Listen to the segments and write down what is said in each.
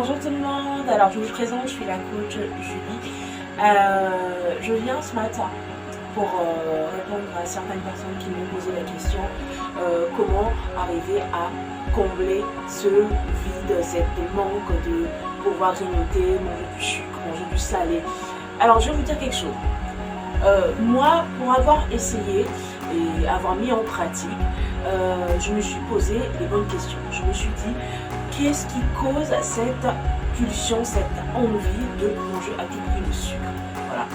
Bonjour tout le monde, alors je vous présente, je suis la coach Julie. Je viens ce matin pour répondre à certaines personnes qui m'ont posé la question comment arriver à combler ce vide, cette manque de pouvoir grignoter, manger du sucre, manger du salé. Alors je vais vous dire quelque chose. Moi, pour avoir essayé et avoir mis en pratique, je me suis posé les bonnes questions. Je me suis dit, qu'est-ce qui cause cette pulsion, cette envie de manger à tout prix le sucre? Voilà.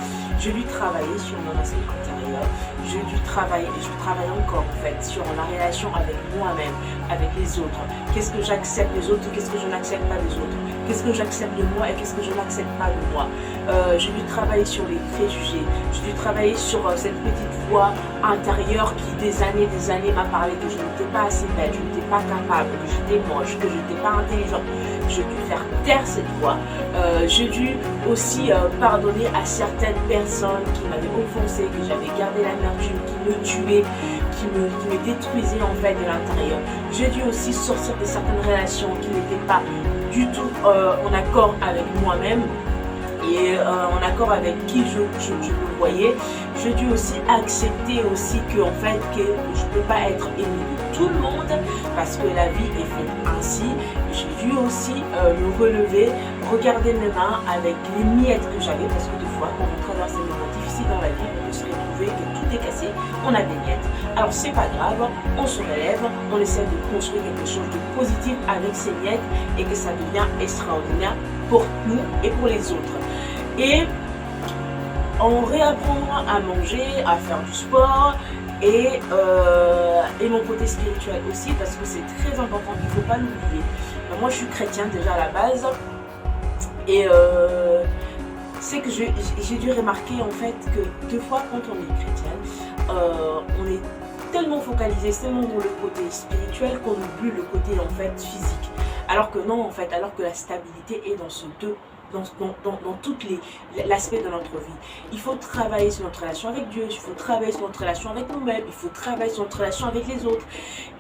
J'ai dû travailler sur mon aspect intérieur, j'ai dû travailler, et je travaille encore en fait, sur la relation avec moi-même, avec les autres. Qu'est-ce que j'accepte des autres, qu'est-ce que je n'accepte pas des autres? Qu'est-ce que j'accepte de moi et qu'est-ce que je n'accepte pas de moi? J'ai dû travailler sur les préjugés, j'ai dû travailler sur cette petite voix intérieure qui des années m'a parlé que je n'étais pas assez belle, je n'étais pas capable, que j'étais moche, que je n'étais pas intelligente. J'ai dû faire taire cette voix. J'ai dû aussi pardonner à certaines personnes qui m'avaient offensé, que j'avais gardé l'amertume, qui me tuaient, qui me détruisaient en fait de l'intérieur. J'ai dû aussi sortir de certaines relations qui n'étaient pas du tout en accord avec moi-même et en accord avec qui je me voyais. J'ai dû aussi accepter aussi que en fait que je ne peux pas être aimée de tout le monde parce que la vie est faite ainsi. J'ai dû aussi me relever, regarder mes mains avec les miettes que j'avais parce que des fois quand on traverse des moments difficiles dans la vie, on peut se retrouver que tout est cassé, on a des miettes. Alors c'est pas grave, on se relève, on essaie de construire quelque chose de positif avec ces miettes et que ça devient extraordinaire pour nous et pour les autres. Et on réapprend à manger, à faire du sport et mon côté spirituel aussi parce que c'est très important, il ne faut pas l'oublier. Moi je suis chrétienne déjà à la base et c'est que j'ai dû remarquer en fait que deux fois quand on est chrétienne, on est tellement focalisé, tellement dans le côté spirituel qu'on oublie le côté en fait physique. Alors que non en fait, alors que la stabilité est dans ce deux. Dans tout l'aspect de notre vie. Il faut travailler sur notre relation avec Dieu, il faut travailler sur notre relation avec nous-mêmes, il faut travailler sur notre relation avec les autres.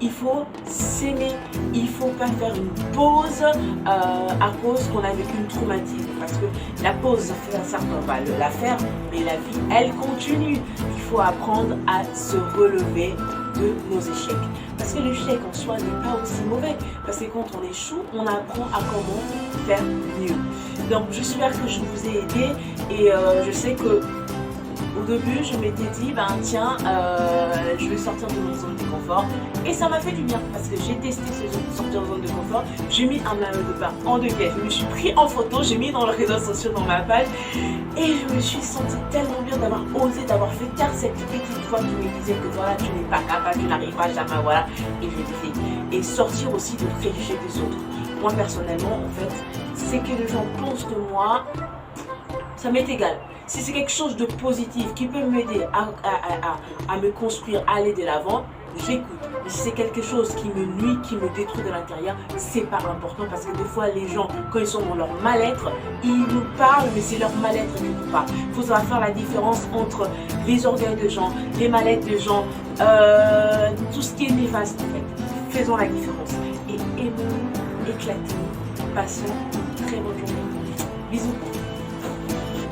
Il faut s'aimer, il ne faut pas faire une pause à cause qu'on a vécu une traumatisme. Parce que la pause, certes on va la faire, mais la vie, elle continue. Il faut apprendre à se relever de nos échecs. Parce que l'échec en soi n'est pas aussi mauvais. Parce que quand on échoue, on apprend à comment faire mieux. Donc j'espère que je vous ai aidé et je sais que au début je m'étais dit tiens je vais sortir de mon zone de confort et ça m'a fait du bien parce que j'ai testé sortir de zone de confort. J'ai mis un maillot de bain en 2 pièces, je me suis pris en photo, j'ai mis dans les réseaux sociaux dans ma page et je me suis sentie tellement bien d'avoir osé, d'avoir fait taire cette petite voix qui me disait que voilà tu n'es pas capable, tu n'arriveras jamais, voilà, et je l'ai fait. Et sortir aussi de préjugés des autres. Moi personnellement en fait, c'est que les gens pensent que moi, ça m'est égal. Si c'est quelque chose de positif qui peut m'aider à me construire, à aller de l'avant, j'écoute. Mais si c'est quelque chose qui me nuit, qui me détruit de l'intérieur, c'est pas important parce que des fois les gens, quand ils sont dans leur mal-être, ils nous parlent, mais c'est leur mal-être qui nous parle. Il faut savoir faire la différence entre les orgueils de gens, les mal-être de gens, tout ce qui est néfaste en fait. Faisons la différence et aimons, éclatons, passons une très bonne journée. Bisous.